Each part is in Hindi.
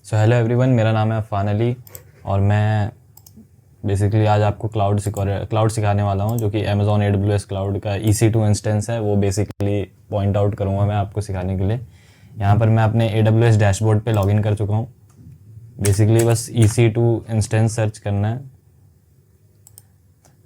सो हेलो एवरीवन, मेरा नाम है अफ़ान अली और मैं बेसिकली आज आपको क्लाउड सिखाने वाला हूँ, जो कि अमेज़ॉन AWS क्लाउड का EC2 इंस्टेंस है। वो बेसिकली पॉइंट आउट करूँगा मैं आपको सिखाने के लिए। यहाँ पर मैं अपने AWS डैशबोर्ड पे लॉगिन कर चुका हूँ। बेसिकली बस EC2 इंस्टेंस सर्च करना है।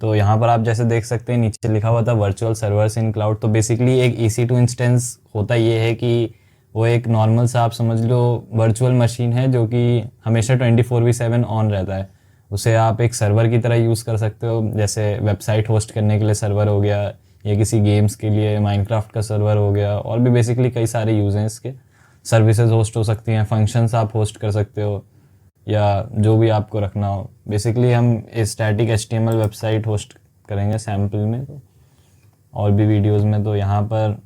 तो यहाँ पर आप जैसे देख सकते हैं, नीचे लिखा हुआ था वर्चुअल सर्वर्स इन क्लाउड। तो बेसिकली एक EC2 इंस्टेंस होता ये है कि वो एक नॉर्मल सा आप समझ लो वर्चुअल मशीन है, जो कि हमेशा 24/7 ऑन रहता है। उसे आप एक सर्वर की तरह यूज़ कर सकते हो, जैसे वेबसाइट होस्ट करने के लिए सर्वर हो गया, या किसी गेम्स के लिए माइनक्राफ्ट का सर्वर हो गया, और भी बेसिकली कई सारे यूज़ हैं इसके। सर्विसेज होस्ट हो सकती हैं, फंक्शंस आप होस्ट कर सकते हो, या जो भी आपको रखना हो। बेसिकली हम स्टैटिक HTML वेबसाइट होस्ट करेंगे सैम्पल में, तो और भी वीडियोस में। तो यहाँ पर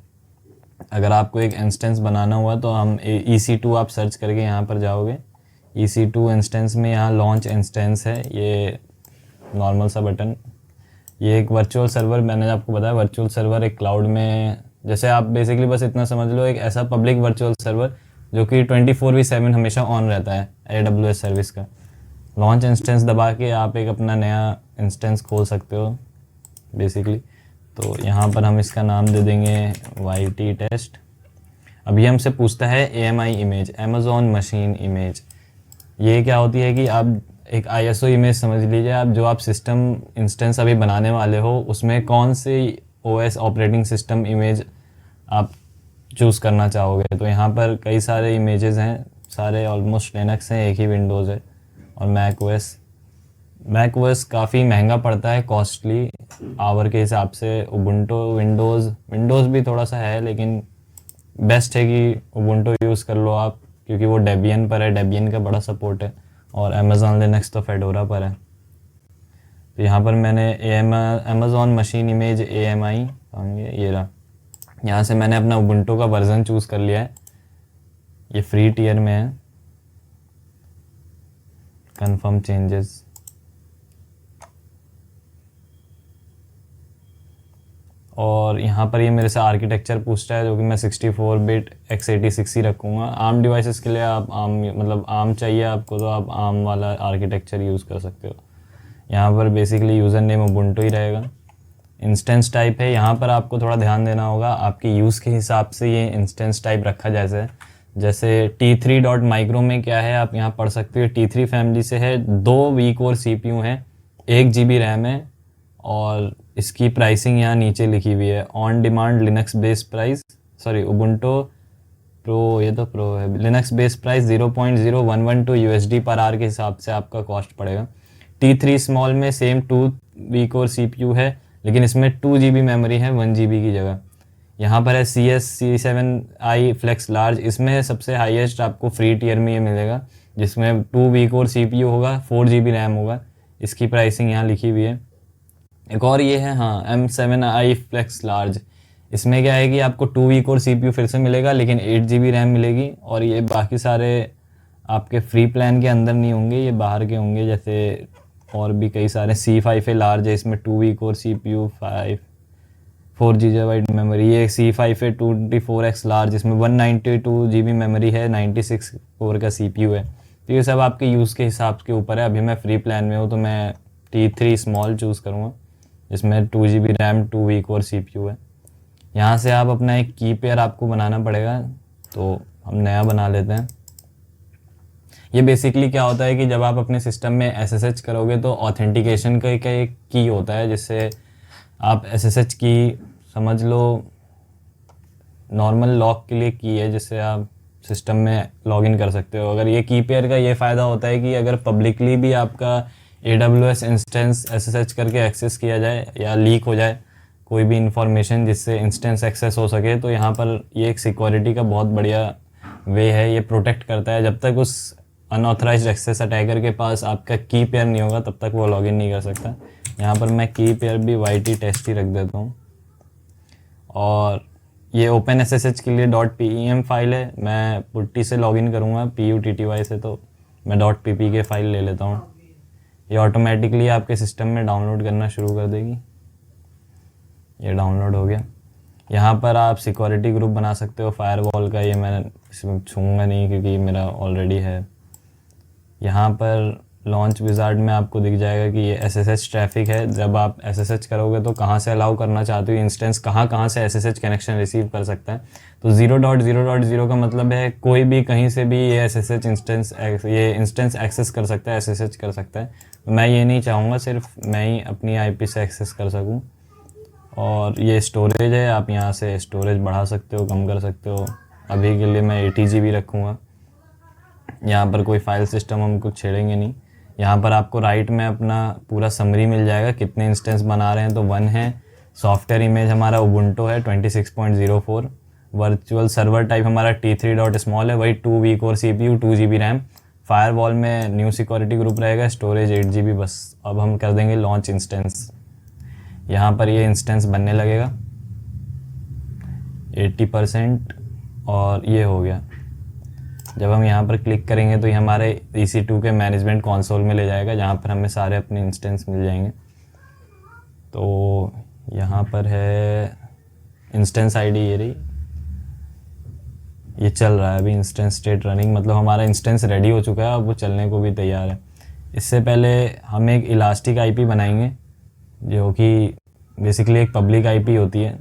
अगर आपको एक इंस्टेंस बनाना हुआ तो हम EC2 आप सर्च करके यहाँ पर जाओगे। EC2 इंस्टेंस में यहाँ लॉन्च इंस्टेंस है, ये नॉर्मल सा बटन। ये एक वर्चुअल सर्वर, मैंने आपको बताया वर्चुअल सर्वर एक क्लाउड में, जैसे आप बेसिकली बस इतना समझ लो, एक ऐसा पब्लिक वर्चुअल सर्वर जो कि 24/7 हमेशा ऑन रहता है AWS सर्विस का। लॉन्च इंस्टेंस दबा के आप एक अपना नया इंस्टेंस खोल सकते हो बेसिकली। तो यहाँ पर हम इसका नाम दे देंगे YT टेस्ट। अभी हमसे पूछता है AMI image, Amazon machine image. ये क्या होती है कि आप एक ISO इमेज समझ लीजिए, आप जो आप सिस्टम इंस्टेंस अभी बनाने वाले हो उसमें कौन से OS ऑपरेटिंग सिस्टम इमेज आप चूज़ करना चाहोगे। तो यहाँ पर कई सारे इमेजेस हैं, सारे ऑलमोस्ट लिनक्स हैं, एक ही विंडोज़ है, और मैक OS काफ़ी महंगा पड़ता है, कॉस्टली आवर के हिसाब से। उबुंटू विंडोज़ भी थोड़ा सा है, लेकिन बेस्ट है कि उबुंटू यूज़ कर लो आप, क्योंकि वो डेबियन पर है, डेबियन का बड़ा सपोर्ट है, और अमेज़ॉन लिनक्स तो फेडोरा पर है। तो यहाँ पर मैंने अमेज़ॉन मशीन इमेज AMI ये रहा। यहाँ से मैंने अपना उबुंटू का वर्ज़न चूज़ कर लिया है, ये फ्री टियर में है। कन्फर्म चेंजेस, और यहाँ पर ये मेरे से आर्किटेक्चर पूछता है, जो कि मैं 64 बिट x86 ही रखूँगा। आर्म डिवाइसेस के लिए आप आर्म चाहिए आपको, तो आप आर्म वाला आर्किटेक्चर यूज़ कर सकते हो। यहाँ पर बेसिकली यूज़र नेम उबुंटू ही रहेगा। इंस्टेंस टाइप है, यहाँ पर आपको थोड़ा ध्यान देना होगा, आपके यूज़ के हिसाब से ये इंस्टेंस टाइप रखा जैसे T3.micro में क्या है आप यहाँ पढ़ सकते हो। T3 फैमिली से है, 2 V-Core CPU है, 1 GB रैम है, और इसकी प्राइसिंग यहाँ नीचे लिखी हुई है। On demand Linux base price, sorry Ubuntu pro, ये तो प्रो है। Linux base price 0.0112 USD per hour के हिसाब से आपका कॉस्ट पड़ेगा। T3 स्मॉल में सेम 2 V-Core CPU है, लेकिन इसमें 2 GB मेमोरी है 1 GB की जगह। यहाँ पर है CS-C7i फ्लेक्स लार्ज, इसमें सबसे हाईएस्ट आपको फ्री टियर में ये मिलेगा, जिसमें 2 V-Core CPU होगा, 4 GB रैम होगा। इसकी प्राइसिंग यहाँ लिखी हुई है। एक और ये है, हाँ, M7i फ्लेक्स लार्ज। इसमें क्या है कि आपको 2 V-Core CPU फिर से मिलेगा, लेकिन 8 GB रैम मिलेगी, और ये बाकी सारे आपके फ्री प्लान के अंदर नहीं होंगे, ये बाहर के होंगे। जैसे और भी कई सारे C5a लार्ज है, इसमें 2 V-Core CPU 4 GB मेमोरी। ये C5a 24x लार्ज, इसमें 192 GB मेमोरी है, 96 कोर का CPU है। तो ये सब आपके यूज़ के हिसाब के ऊपर है। अभी मैं फ्री प्लान में हूँ, तो मैं T3 स्मॉल चूज़ करूँगा, इसमें 2 GB रैम 2 V-Core CPU है। यहाँ से आप अपना एक की पेयर आपको बनाना पड़ेगा, तो हम नया बना लेते हैं। ये बेसिकली क्या होता है कि जब आप अपने सिस्टम में SSH करोगे, तो ऑथेंटिकेशन का एक की होता है, जिससे आप SSH की समझ लो नॉर्मल लॉक के लिए की है, जिससे आप सिस्टम में लॉगिन कर सकते हो। अगर ये की पेयर का ये फ़ायदा होता है कि अगर पब्लिकली भी आपका AWS इंस्टेंस SSH करके एक्सेस किया जाए, या लीक हो जाए कोई भी इंफॉर्मेशन जिससे इंस्टेंस एक्सेस हो सके, तो यहाँ पर ये एक सिक्योरिटी का बहुत बढ़िया वे है। ये प्रोटेक्ट करता है, जब तक उस अनऑथराइज्ड एक्सेस अटैकर के पास आपका की पेयर नहीं होगा, तब तक वो लॉगिन नहीं कर सकता। यहाँ पर मैं की पेयर भी YT टेस्ट ही रख देता हूँ। और ये OpenSSH के लिए .pem फाइल है, मैं पुट्टी से लॉगिन करूँगा PUTTY से, तो मैं .ppk फाइल ले लेता हूँ। ये ऑटोमेटिकली आपके सिस्टम में डाउनलोड करना शुरू कर देगी। ये डाउनलोड हो गया। यहाँ पर आप सिक्योरिटी ग्रुप बना सकते हो फायरवॉल का, ये मैं इसमें छूँगा नहीं क्योंकि मेरा ऑलरेडी है। यहाँ पर लॉन्च विजार्ड में आपको दिख जाएगा कि ये SSH ट्रैफिक है। जब आप SSH करोगे तो कहाँ से अलाउ करना चाहते हो इंस्टेंस, कहाँ से SSH कनेक्शन रिसीव कर सकता है। तो 0.0.0 का मतलब है कोई भी कहीं से भी ये SSH इंस्टेंस एक्सेस कर सकता है, SSH कर सकता है। मैं ये नहीं चाहूँगा सिर्फ मैं ही अपनी IP से एक्सेस कर सकूँ। और ये स्टोरेज है, आप यहाँ से स्टोरेज बढ़ा सकते हो, कम कर सकते हो। अभी के लिए मैं 80 GB रखूँगा। यहाँ पर कोई फाइल सिस्टम हम कुछ छेड़ेंगे नहीं। यहाँ पर आपको राइट में अपना पूरा समरी मिल जाएगा, कितने इंस्टेंस बना रहे हैं तो 1 है। सॉफ्टवेयर इमेज हमारा उबुंटू है 26.04। वर्चुअल सर्वर टाइप हमारा T3.small है, वही 2 v core CPU 2 GB RAM. Firewall में न्यू सिक्योरिटी ग्रुप रहेगा, स्टोरेज 8 GB बस। अब हम कर देंगे लॉन्च इंस्टेंस। यहाँ पर ये इंस्टेंस बनने लगेगा 80% और ये हो गया। जब हम यहाँ पर क्लिक करेंगे तो ये हमारे EC2 के मैनेजमेंट कंसोल में ले जाएगा, जहाँ पर हमें सारे अपने इंस्टेंस मिल जाएंगे। तो यहाँ पर है इंस्टेंस ID, ये रही, ये चल रहा है अभी इंस्टेंस स्टेट रनिंग, मतलब हमारा इंस्टेंस रेडी हो चुका है, अब वो चलने को भी तैयार है। इससे पहले हम एक इलास्टिक IP बनाएंगे जो कि बेसिकली एक पब्लिक IP होती है,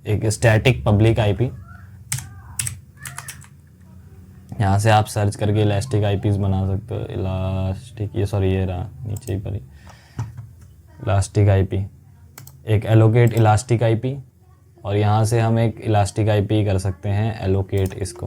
एक स्टैटिक पब्लिक IP। यहाँ से आप सर्च करके इलास्टिक IPs बना सकते हो। इलास्टिक, ये रहा नीचे ही पर ही, इलास्टिक IP, एक एलोकेट इलास्टिक IP। और यहाँ से हम एक इलास्टिक IP कर सकते हैं एलोकेट इसको।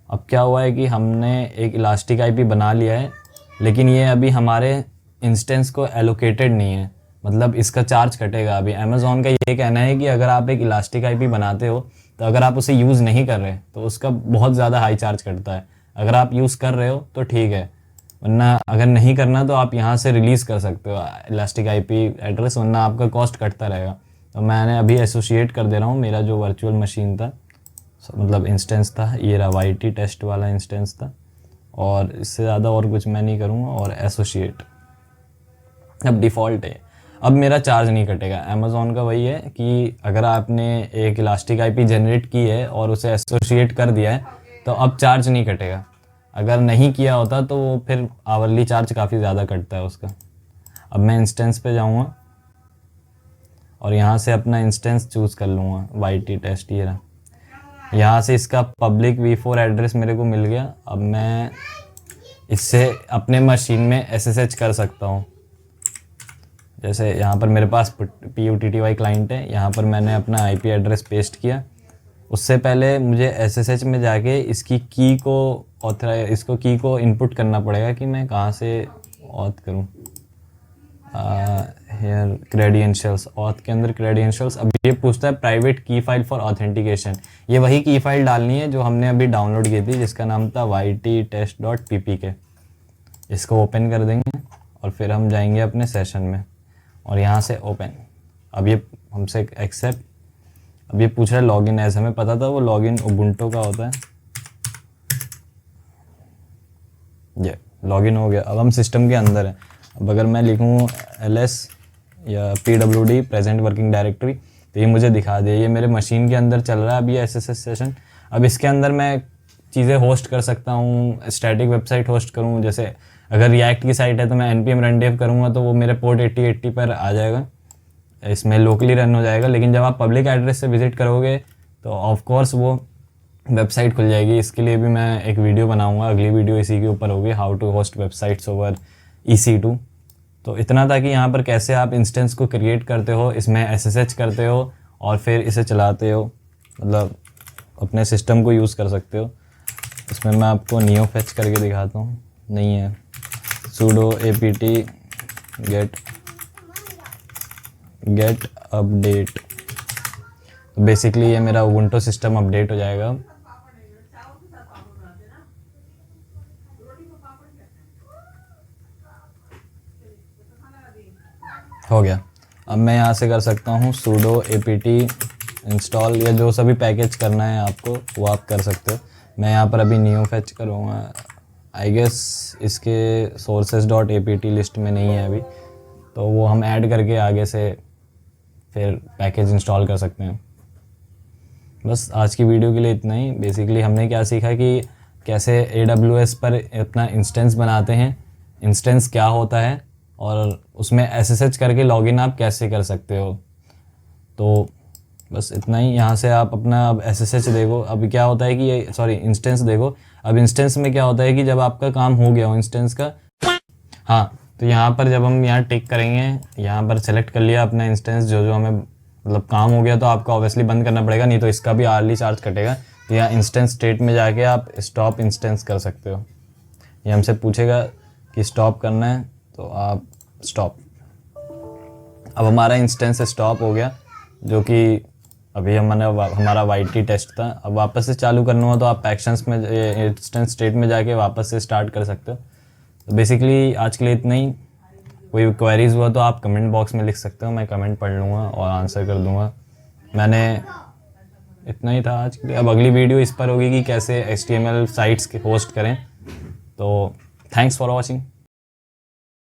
अब क्या हुआ है कि हमने एक इलास्टिक IP बना लिया है, लेकिन ये अभी हमारे इंस्टेंस को एलोकेटेड नहीं है, मतलब इसका चार्ज कटेगा अभी। अमेज़ॉन का ये कहना है कि अगर आप एक इलास्टिक IP बनाते हो तो अगर आप उसे यूज़ नहीं कर रहे तो उसका बहुत ज़्यादा हाई चार्ज कटता है। अगर आप यूज़ कर रहे हो तो ठीक है, वरना अगर नहीं करना तो आप यहाँ से रिलीज़ कर सकते हो इलास्टिक IP एड्रेस, वरना आपका कॉस्ट कटता रहेगा। तो मैंने अभी एसोसिएट कर दे रहा हूँ, मेरा जो वर्चुअल मशीन था, मतलब इंस्टेंस था, ये रहा YT टेस्ट वाला इंस्टेंस था, और इससे ज़्यादा और कुछ मैं नहीं करूँगा। और एसोसिएट अब डिफ़ॉल्ट है, अब मेरा चार्ज नहीं कटेगा। अमेज़ॉन का वही है कि अगर आपने एक इलास्टिक IP जनरेट की है और उसे एसोसिएट कर दिया है तो अब चार्ज नहीं कटेगा। अगर नहीं किया होता तो वो फिर आवरली चार्ज काफ़ी ज़्यादा कटता है उसका। अब मैं इंस्टेंस पे जाऊँगा और यहाँ से अपना इंस्टेंस चूज़ कर लूँगा YT टेस्ट, ये रहा। यहाँ से इसका पब्लिक V4 एड्रेस मेरे को मिल गया। अब मैं इससे अपने मशीन में SSH कर सकता हूँ। जैसे यहाँ पर मेरे पास PUTTY क्लाइंट है, यहाँ पर मैंने अपना IP एड्रेस पेस्ट किया। उससे पहले मुझे SSH में जाके इसकी की को इनपुट करना पड़ेगा कि मैं कहाँ से ऑथ करूँ। हेयर क्रेडेंशियल्स, ऑथ के अंदर क्रेडेंशियल्स। अब ये पूछता है प्राइवेट की फाइल फॉर ऑथेंटिकेशन। ये वही की फाइल डालनी है जो हमने अभी डाउनलोड की थी, जिसका नाम था yttest.ppk। इसको ओपन कर देंगे और फिर हम जाएंगे अपने सेशन में और यहाँ से ओपन। अब ये हमसे एक्सेप्ट। अब ये पूछ रहा है लॉगिन एज, हमें पता था वो लॉगिन उबुंटू का होता है। ये लॉगिन हो गया। अब हम सिस्टम के अंदर हैं। अब अगर मैं लिखूँ LS या PWD प्रेजेंट वर्किंग डायरेक्टरी तो ये मुझे दिखा दे, ये मेरे मशीन के अंदर चल रहा है अभी SSH सेशन। अब इसके अंदर मैं चीज़ें होस्ट कर सकता हूँ, स्टैटिक वेबसाइट होस्ट करूँ। जैसे अगर रिएक्ट की साइट है तो मैं npm rundev करूँगा तो वो मेरे पोर्ट 8080 पर आ जाएगा, इसमें लोकली रन हो जाएगा। लेकिन जब आप पब्लिक एड्रेस से विजिट करोगे तो ऑफ कोर्स वो वेबसाइट खुल जाएगी। इसके लिए भी मैं एक वीडियो बनाऊंगा, अगली वीडियो इसी के ऊपर होगी, how to host websites over EC2। तो इतना था कि यहाँ पर कैसे आप इंस्टेंस को क्रिएट करते हो, इसमें SSH करते हो और फिर इसे चलाते हो, मतलब अपने सिस्टम को यूज़ कर सकते हो। इसमें मैं आपको नियो फेच करके दिखाता हूँ, नहीं है, sudo apt get update। तो बेसिकली ये मेरा उबुंटू सिस्टम अपडेट हो जाएगा। हो गया। अब मैं यहाँ से कर सकता हूँ sudo apt इंस्टॉल, या जो सभी पैकेज करना है आपको वो आप कर सकते हो। मैं यहाँ पर अभी नियो फेच करूँगा। आई गेस इसके sources.apt लिस्ट में नहीं है अभी, तो वो हम ऐड करके आगे से फिर पैकेज इंस्टॉल कर सकते हैं। बस आज की वीडियो के लिए इतना ही। बेसिकली हमने क्या सीखा कि कैसे AWS पर अपना इंस्टेंस बनाते हैं, इंस्टेंस क्या होता है, और उसमें SSH करके लॉगिन आप कैसे कर सकते हो। तो बस इतना ही। यहाँ से आप अपना अब SSH देखो। अभी क्या होता है कि ये इंस्टेंस देखो। अब इंस्टेंस में क्या होता है कि जब आपका काम हो गया हो इंस्टेंस का, हाँ, तो यहाँ पर जब हम यहाँ टिक करेंगे, यहाँ पर सेलेक्ट कर लिया अपना इंस्टेंस जो जो हमें मतलब काम हो गया, तो आपको ऑब्वियसली बंद करना पड़ेगा, नहीं तो इसका भी आर्ली चार्ज कटेगा। तो यहाँ इंस्टेंस स्टेट में जाके आप स्टॉप इंस्टेंस कर सकते हो। ये हमसे पूछेगा कि स्टॉप करना है, तो आप स्टॉप। अब हमारा इंस्टेंस स्टॉप हो गया, जो कि अभी हमारा YT टेस्ट था। अब वापस से चालू करना हो तो आप एक्शंस में इंस्टेंस स्टेट में जाके वापस से स्टार्ट कर सकते हो। तो बेसिकली आज के लिए इतना ही। कोई क्वेरीज हुआ तो आप कमेंट बॉक्स में लिख सकते हो, मैं कमेंट पढ़ लूँगा और आंसर कर दूँगा। मैंने इतना ही था आज के लिए। अब अगली वीडियो इस पर होगी कि कैसे HTML साइट्स के होस्ट करें। तो थैंक्स फॉर वॉचिंग।